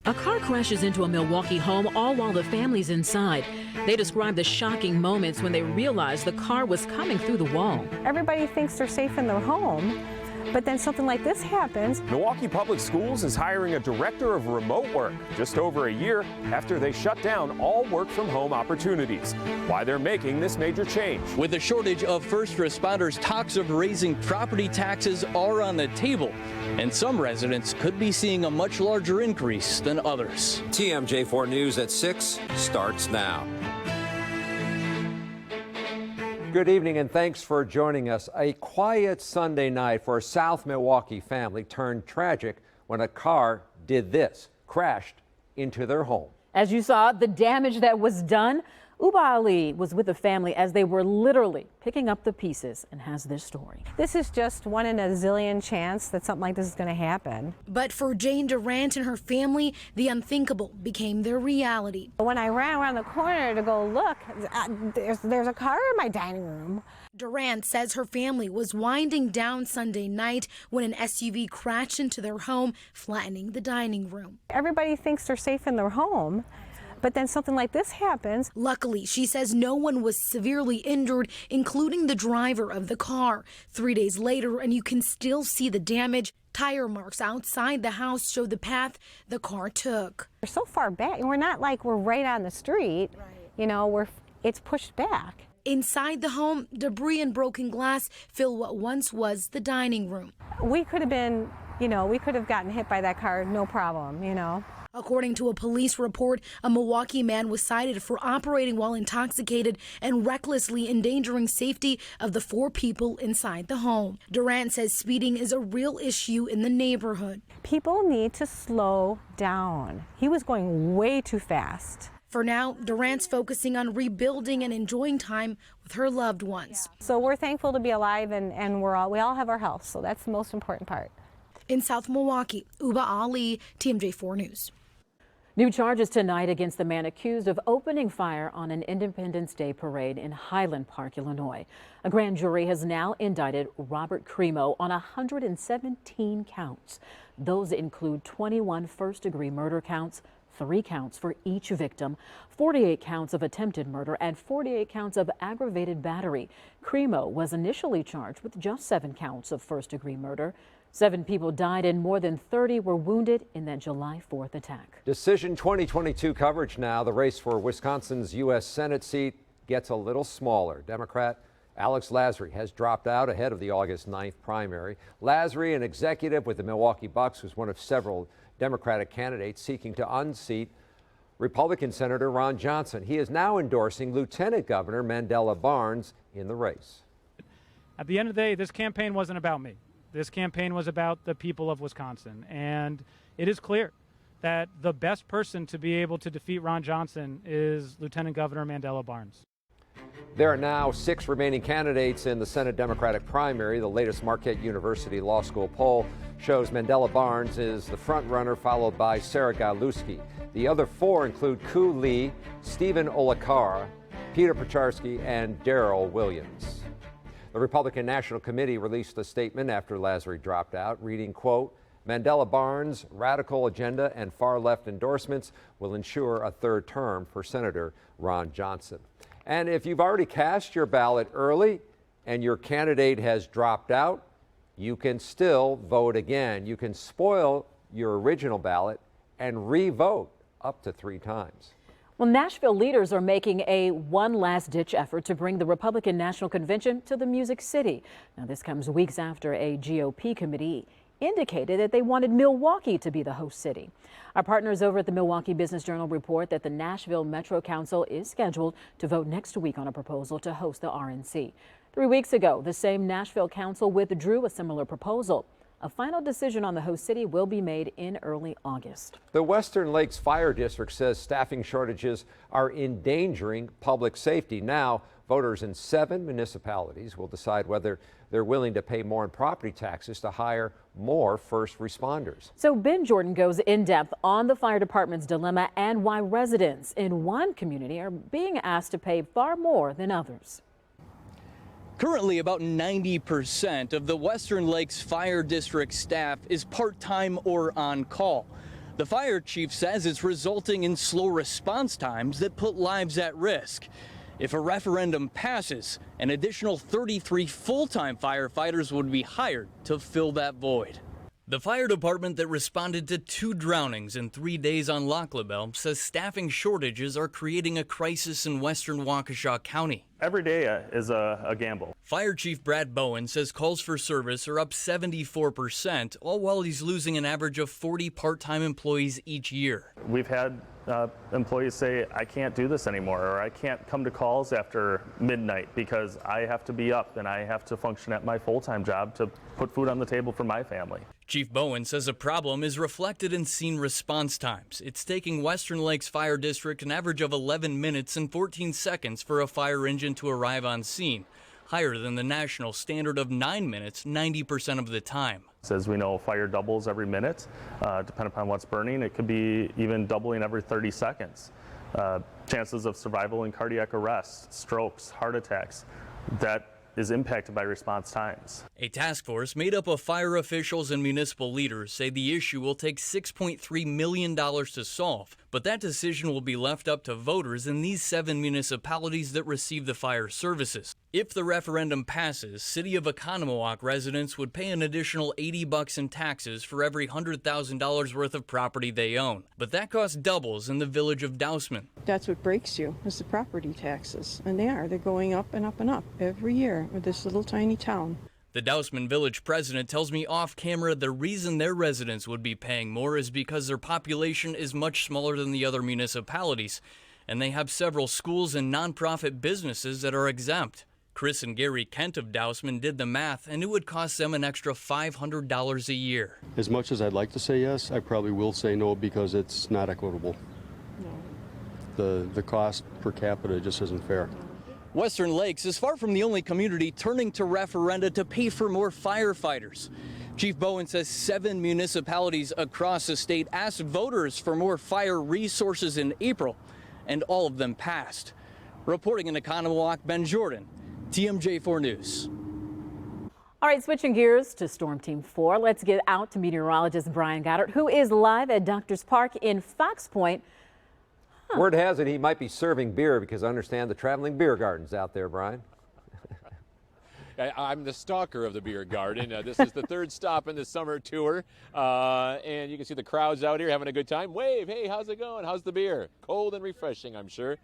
A car crashes into a Milwaukee home all while the family's inside. They describe the shocking moments when they realized the car was coming through the wall. Everybody thinks they're safe in their home, but then something like this happens. Milwaukee Public Schools is hiring a director of remote work just over a year after they shut down all work from home opportunities. Why they're making this major change. With a shortage of first responders, talks of raising property taxes are on the table, and some residents could be seeing a much larger increase than others. TMJ4 News at 6 starts now. Good evening and thanks for joining us. A quiet Sunday night for a South Milwaukee family turned tragic when a car did this, crashed into their home. As you saw, the damage that was done, Uba Ali was with the family as they were literally picking up the pieces and has this story. This is just one in a zillion chance that something like this is going to happen. But for Jane Durant and her family, the unthinkable became their reality. When I ran around the corner to go look, there's a car in my dining room. Durant says her family was winding down Sunday night when an SUV crashed into their home, flattening the dining room. Everybody thinks they're safe in their home, but then something like this happens. Luckily, she says no one was severely injured, including the driver of the car. 3 days later, and you can still see the damage. Tire marks outside the house show the path the car took. We're so far back, and we're not like we're right on the street. Right. You know, it's pushed back. Inside the home, debris and broken glass fill what once was the dining room. We could have been, we could have gotten hit by that car, no problem, According to a police report, a Milwaukee man was cited for operating while intoxicated and recklessly endangering safety of the 4 people inside the home. Durant says speeding is a real issue in the neighborhood. People need to slow down. He was going way too fast. For now, Durant's focusing on rebuilding and enjoying time with her loved ones. So we're thankful to be alive and we all have our health, so that's the most important part. In South Milwaukee, Uba Ali, TMJ4 News. New charges tonight against the man accused of opening fire on an Independence Day parade in Highland Park, Illinois. A grand jury has now indicted Robert Cremo on 117 counts. Those include 21 first-degree murder counts, 3 counts for each victim, 48 counts of attempted murder, and 48 counts of aggravated battery. Cremo was initially charged with just 7 counts of first-degree murder. 7 people died and more than 30 were wounded in that July 4th attack. Decision 2022 coverage now. The race for Wisconsin's U.S. Senate seat gets a little smaller. Democrat Alex Lasry has dropped out ahead of the August 9th primary. Lasry, an executive with the Milwaukee Bucks, was one of several Democratic candidates seeking to unseat Republican Senator Ron Johnson. He is now endorsing Lieutenant Governor Mandela Barnes in the race. At the end of the day, this campaign wasn't about me. This campaign was about the people of Wisconsin, and it is clear that the best person to be able to defeat Ron Johnson is Lieutenant Governor Mandela Barnes. There are now 6 remaining candidates in the Senate Democratic primary. The latest Marquette University Law School poll shows Mandela Barnes is the front runner, followed by Sarah Galuski. The other 4 include Ku Lee, Stephen Olakara, Peter Pacharski, and Darrell Williams. The Republican National Committee released a statement after Lasry dropped out, reading, quote, Mandela Barnes' radical agenda and far-left endorsements will ensure a 3rd term for Senator Ron Johnson. And if you've already cast your ballot early and your candidate has dropped out, you can still vote again. You can spoil your original ballot and re-vote up to 3 times. Well, Nashville leaders are making a one last-ditch effort to bring the Republican National Convention to the Music City. Now, this comes weeks after a GOP committee indicated that they wanted Milwaukee to be the host city. Our partners over at the Milwaukee Business Journal report that the Nashville Metro Council is scheduled to vote next week on a proposal to host the RNC. 3 weeks ago, the same Nashville Council withdrew a similar proposal. A final decision on the host city will be made in early August. The Western Lakes Fire District says staffing shortages are endangering public safety. Now, voters in 7 municipalities will decide whether they're willing to pay more in property taxes to hire more first responders. So Ben Jordan goes in depth on the fire department's dilemma and why residents in one community are being asked to pay far more than others. Currently, about 90% of the Western Lakes Fire District staff is part-time or on call. The fire chief says it's resulting in slow response times that put lives at risk. If a referendum passes, an additional 33 full-time firefighters would be hired to fill that void. The fire department that responded to 2 drownings in 3 days on Lac La Belle says staffing shortages are creating a crisis in western Waukesha County. Every day is a gamble. Fire Chief Brad Bowen says calls for service are up 74%, all while he's losing an average of 40 part-time employees each year. We've had employees say, I can't do this anymore, or I can't come to calls after midnight because I have to be up and I have to function at my full-time job to put food on the table for my family. Chief Bowen says a problem is reflected in scene response times. It's taking Western Lakes Fire District an average of 11 minutes and 14 seconds for a fire engine to arrive on scene, higher than the national standard of 9 minutes 90% of the time. As we know, fire doubles every minute. Depending upon what's burning, it could be even doubling every 30 seconds. Chances of survival in cardiac arrest, strokes, heart attacks, that is impacted by response times. A task force made up of fire officials and municipal leaders say the issue will take $6.3 million to solve, but that decision will be left up to voters in these 7 municipalities that receive the fire services. If the referendum passes, City of Oconomowoc residents would pay an additional $80 in taxes for every $100,000 worth of property they own. But that cost doubles in the village of Dousman. That's what breaks you, is the property taxes. And they're going up and up and up every year with this little tiny town. The Dousman village president tells me off camera the reason their residents would be paying more is because their population is much smaller than the other municipalities, and they have several schools and nonprofit businesses that are exempt. Chris and Gary Kent of Dousman did the math, and it would cost them an extra $500 a year. As much as I'd like to say yes, I probably will say no because it's not equitable. No. The cost per capita just isn't fair. Western Lakes is far from the only community turning to referenda to pay for more firefighters. Chief Bowen says 7 municipalities across the state asked voters for more fire resources in April, and all of them passed. Reporting in Oconomowoc, Ben Jordan, TMJ4 News. All right, switching gears to Storm Team 4, let's get out to meteorologist Brian Goddard, who is live at Doctors Park in Fox Point. Word has it he might be serving beer because I understand the traveling beer garden's out there, Brian. I'm the stalker of the beer garden. This is the 3rd stop in the summer tour, and you can see the crowds out here having a good time. Wave, hey, how's it going? How's the beer? Cold and refreshing, I'm sure.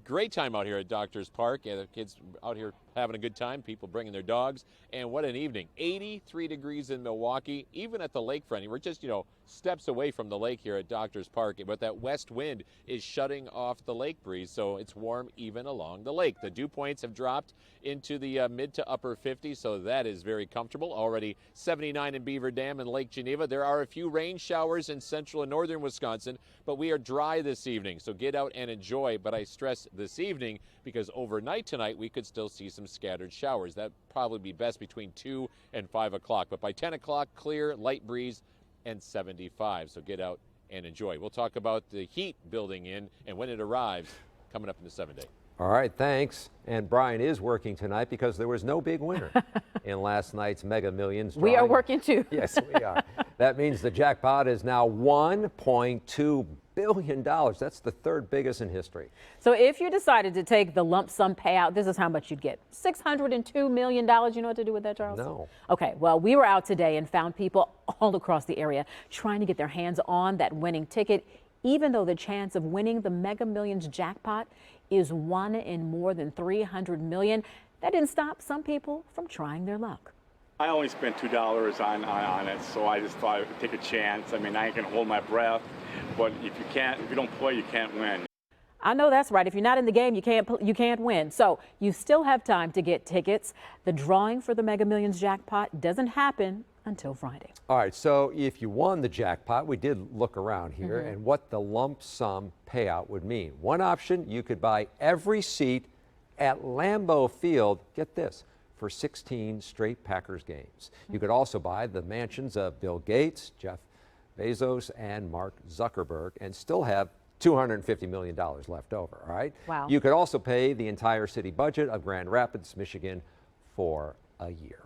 Great time out here at Doctors Park. The kids out here having a good time, people bringing their dogs, and what an evening. 83 degrees in Milwaukee, even at the lakefront. We're just, steps away from the lake here at Doctors Park, but that west wind is shutting off the lake breeze, so it's warm even along the lake. The dew points have dropped into the mid to upper 50s, so that is very comfortable. Already 79 in Beaver Dam and Lake Geneva. There are a few rain showers in central and northern Wisconsin, but we are dry this evening, so get out and enjoy. But I stress this evening because overnight tonight we could still see some scattered showers. That probably be best between 2 and 5 o'clock, but by 10 o'clock, clear, light breeze, and 75. So get out and enjoy. We'll talk about the heat building in and when it arrives coming up in the 7-day. All right, thanks. And Brian is working tonight because there was no big winner in last night's Mega Millions drawing. We are working too. Yes, we are. That means the jackpot is now $1.2 billion. That's the 3rd biggest in history. So if you decided to take the lump sum payout, this is how much you'd get. $602 million. You know what to do with that, Charles? No. Okay, well, we were out today and found people all across the area trying to get their hands on that winning ticket, even though the chance of winning the Mega Millions jackpot is 1 in more than 300 million. That didn't stop some people from trying their luck. I only spent $2 on it, so I just thought I would take a chance. I mean, I ain't gonna hold my breath, but if you don't play, you can't win. I know that's right. If you're not in the game, you can't win. So you still have time to get tickets. The drawing for the Mega Millions jackpot doesn't happen until Friday. All right, so if you won the jackpot, we did look around here and what the lump sum payout would mean. One option, you could buy every seat at Lambeau Field, get this, for 16 straight Packers games. You could also buy the mansions of Bill Gates, Jeff Bezos, and Mark Zuckerberg and still have $250 million left over, all right? Wow. You could also pay the entire city budget of Grand Rapids, Michigan for a year.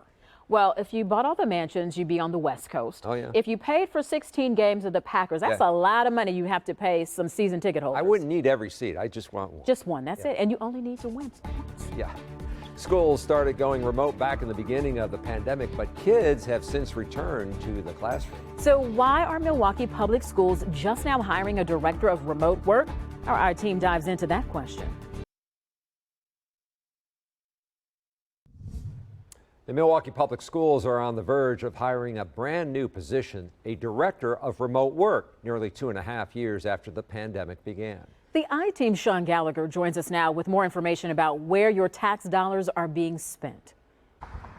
Well, if you bought all the mansions, you'd be on the West Coast. Oh, yeah. If you paid for 16 games of the Packers, that's a lot of money you have to pay some season ticket holders. I wouldn't need every seat. I just want one. Just one, that's it. And you only need to win once. Yeah. Schools started going remote back in the beginning of the pandemic, but kids have since returned to the classroom. So why are Milwaukee Public Schools just now hiring a director of remote work? Our team dives into that question. The Milwaukee Public Schools are on the verge of hiring a brand new position, a director of remote work, nearly 2.5 years after the pandemic began. The I-Team's Sean Gallagher joins us now with more information about where your tax dollars are being spent.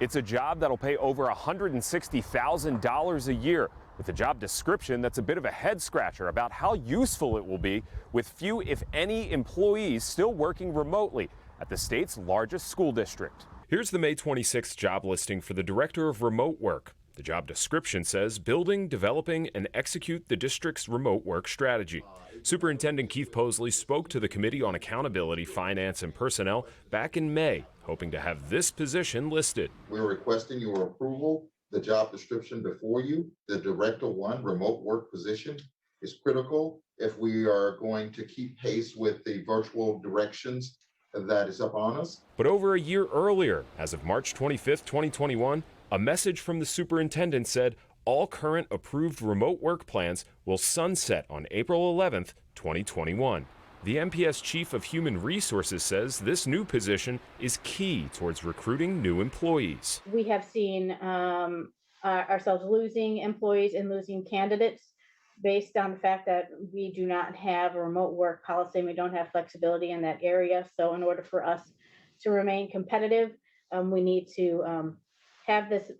It's a job that'll pay over $160,000 a year, with a job description that's a bit of a head scratcher about how useful it will be, with few, if any, employees still working remotely at the state's largest school district. Here's the May 26th job listing for the Director of Remote Work. The job description says building, developing, and execute the district's remote work strategy. Superintendent Keith Posley spoke to the Committee on Accountability, Finance, and Personnel back in May, hoping to have this position listed. We're requesting your approval. The job description before you, the Director 1 remote work position, is critical if we are going to keep pace with the virtual directions that is up on us. But over a year earlier, as of March 25th, 2021, a message from the superintendent said all current approved remote work plans will sunset on April 11th, 2021. The MPS Chief of Human Resources says this new position is key towards recruiting new employees. We have seen ourselves losing employees and losing candidates based on the fact that we do not have a remote work policy and we don't have flexibility in that area. So in order for us to remain competitive, we need to have this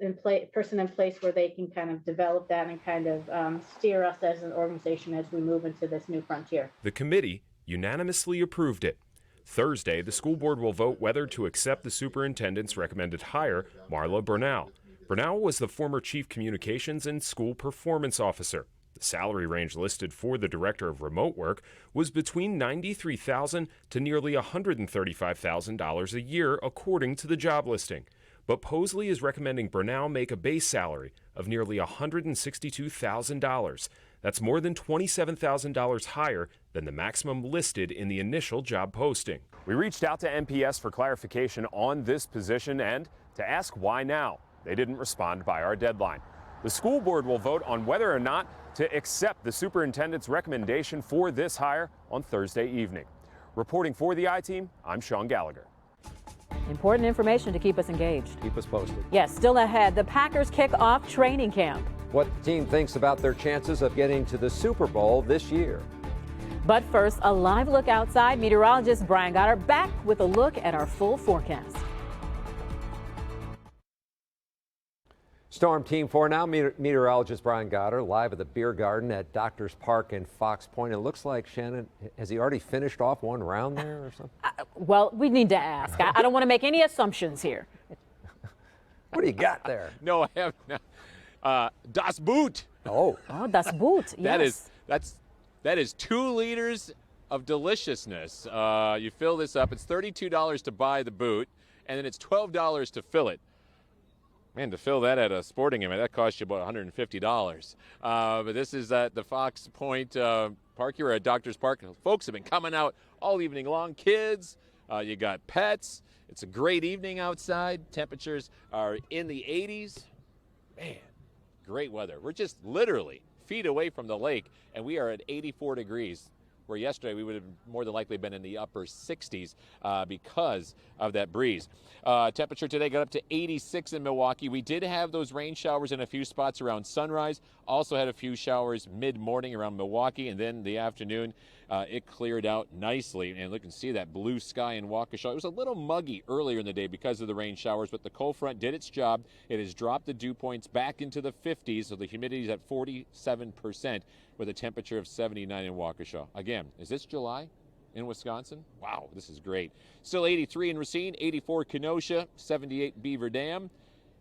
person in place where they can kind of develop that and kind of steer us as an organization as we move into this new frontier. The committee unanimously approved it. Thursday, the school board will vote whether to accept the superintendent's recommended hire, Marla Bernal. Bernal was the former chief communications and school performance officer. The salary range listed for the director of remote work was between $93,000 to nearly $135,000 a year, according to the job listing. But Posley is recommending Bernal make a base salary of nearly $162,000. That's more than $27,000 higher than the maximum listed in the initial job posting. We reached out to MPS for clarification on this position and to ask why now. They didn't respond by our deadline. The school board will vote on whether or not to accept the superintendent's recommendation for this hire on Thursday evening. Reporting for the I-Team, I'm Sean Gallagher. Important information to keep us engaged. Keep us posted. Yes, still ahead, the Packers kick off training camp. What the team thinks about their chances of getting to the Super Bowl this year. But first, a live look outside. Meteorologist Brian Goddard back with a look at our full forecast. Storm Team 4 now, meteorologist Brian Goddard live at the Beer Garden at Doctors Park in Fox Point. It looks like, Shannon, has he already finished off one round there or something? Well, we need to ask. I don't want to make any assumptions here. What do you got there? No, I have not. Das Boot. Oh, Das Boot. Yes. That is 2 liters of deliciousness. You fill this up. It's $32 to buy the boot, and then it's $12 to fill it. Man, to fill that at a sporting event, that costs you about $150. But this is at the Fox Point Park here at Doctors Park. Folks have been coming out all evening long. Kids, you got pets. It's a great evening outside. Temperatures are in the 80s. Man, great weather. We're just literally feet away from the lake, and we are at 84 degrees. Where yesterday we would have more than likely been in the upper 60s because of that breeze. Temperature today got up to 86 in Milwaukee. We did have those rain showers in a few spots around sunrise. Also had a few showers mid-morning around Milwaukee, and then the afternoon it cleared out nicely. And look and see that blue sky in Waukesha. It was a little muggy earlier in the day because of the rain showers, but the cold front did its job. It has dropped the dew points back into the 50s, so the humidity is at 47%. With a temperature of 79 in Waukesha. Again, is this July in Wisconsin? Wow, this is great. Still 83 in Racine, 84 Kenosha, 78 Beaver Dam,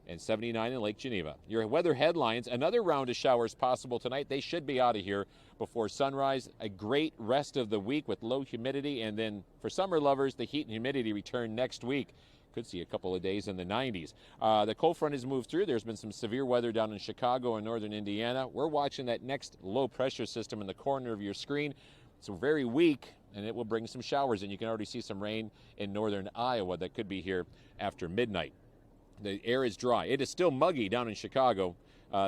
and 79 in Lake Geneva. Your weather headlines, another round of showers possible tonight. They should be out of here before sunrise. A great rest of the week with low humidity, and then for summer lovers, the heat and humidity return next week. could see a couple of days in the 90s. The cold front has moved through. There's been some severe weather down in Chicago and northern Indiana. We're watching that next low pressure system in the corner of your screen. It's very weak, and it will bring some showers, and you can already see some rain in northern Iowa that could be here after midnight. The air is dry. It is still muggy down in Chicago.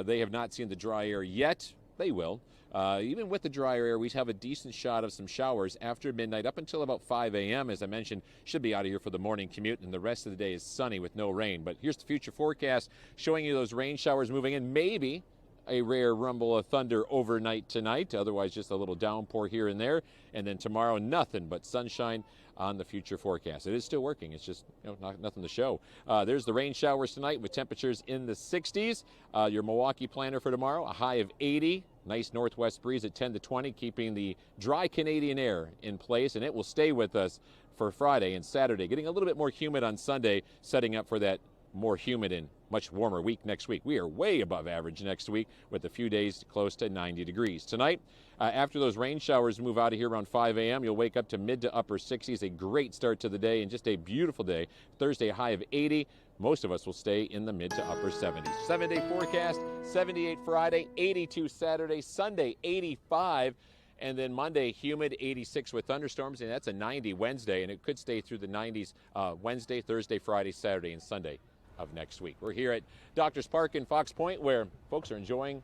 They have not seen the dry air yet. They will. Even with the drier air, we have a decent shot of some showers after midnight up until about 5 a.m. As I mentioned, should be out of here for the morning commute, and the rest of the day is sunny with no rain. But here's the future forecast showing you those rain showers moving in. Maybe a rare rumble of thunder overnight tonight, otherwise just a little downpour here and there. And then tomorrow, nothing but sunshine on the future forecast. It is still working. It's just nothing to show. There's the rain showers tonight with temperatures in the 60s. Your Milwaukee planner for tomorrow, a high of 80. Nice northwest breeze at 10 to 20, keeping the dry Canadian air in place, and it will stay with us for Friday and Saturday. Getting a little bit more humid on Sunday, setting up for that more humid and much warmer week next week. We are way above average next week with a few days close to 90 degrees. Tonight, after those rain showers move out of here around 5 a.m., you'll wake up to mid to upper 60s. A great start to the day and just a beautiful day. Thursday, a high of 80. Most of us will stay in the mid to upper 70s. 7-day forecast, 78 Friday, 82 Saturday, Sunday, 85. And then Monday, humid, 86 with thunderstorms, and that's a 90 Wednesday, and it could stay through the 90s Wednesday, Thursday, Friday, Saturday, and Sunday of next week. We're here at Doctors Park in Fox Point, where folks are enjoying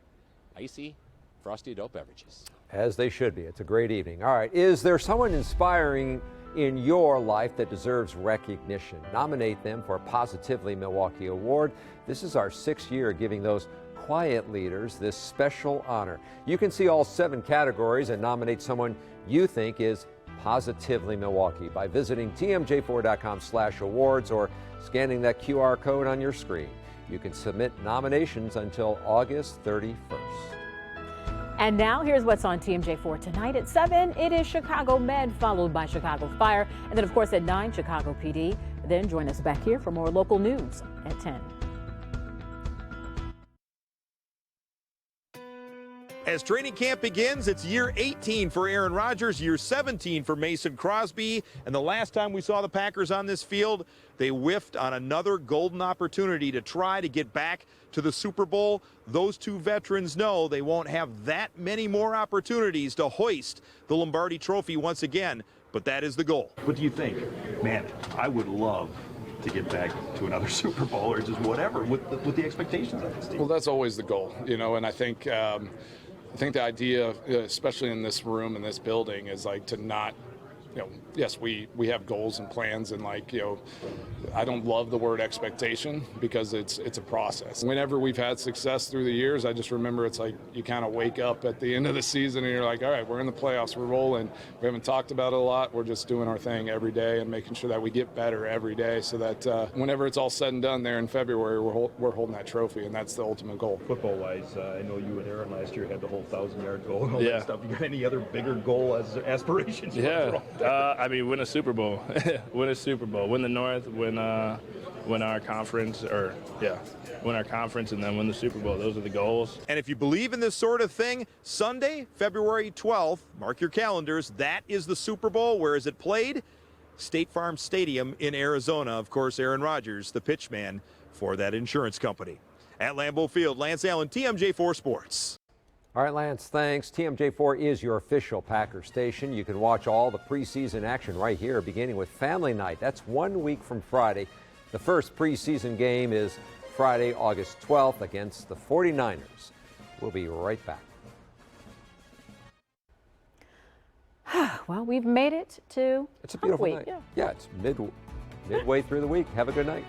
icy, frosty adult beverages. As they should be. It's a great evening. All right, is there someone inspiring in your life that deserves recognition? Nominate them for a Positively Milwaukee Award. This is our 6th year giving those quiet leaders this special honor. You can see all 7 categories and nominate someone you think is Positively Milwaukee by visiting tmj4.com/awards or scanning that QR code on your screen. You can submit nominations until August 31st. And now here's what's on TMJ4 tonight at 7. It is Chicago Med, followed by Chicago Fire, and then of course at 9, Chicago PD. Then join us back here for more local news at 10. As training camp begins, it's year 18 for Aaron Rodgers, year 17 for Mason Crosby, and the last time we saw the Packers on this field, they whiffed on another golden opportunity to try to get back to the Super Bowl. Those two veterans know they won't have that many more opportunities to hoist the Lombardi Trophy once again, but that is the goal. What do you think? Man, I would love to get back to another Super Bowl or just whatever with the expectations of this team. Well, that's always the goal, and I think the idea, especially in this room, in this building, is like to not, yes, we have goals and plans, and I don't love the word expectation because it's a process. Whenever we've had success through the years, I just remember it's like you kind of wake up at the end of the season and you're like, all right, we're in the playoffs, we're rolling. We haven't talked about it a lot. We're just doing our thing every day and making sure that we get better every day so that whenever it's all said and done there in February, we're holding that trophy, and that's the ultimate goal. Football-wise, I know you and Aaron last year had the whole 1,000-yard goal and all Yeah. that stuff. You got any other bigger goal as aspirations? Yeah, win a Super Bowl. Win a Super Bowl. Win the North, win our conference, win our conference, and then win the Super Bowl. Those are the goals. And if you believe in this sort of thing, Sunday, February 12th, mark your calendars, that is the Super Bowl. Where is it played? State Farm Stadium in Arizona. Of course, Aaron Rodgers, the pitchman for that insurance company. At Lambeau Field, Lance Allen, TMJ4 Sports. All right, Lance, thanks. TMJ4 is your official Packer station. You can watch all the preseason action right here, beginning with Family Night. That's 1 week from Friday. The first preseason game is Friday, August 12th against the 49ers. We'll be right back. Well, we've made it to It's a beautiful week. night. Yeah, it's midway through the week. Have a good night.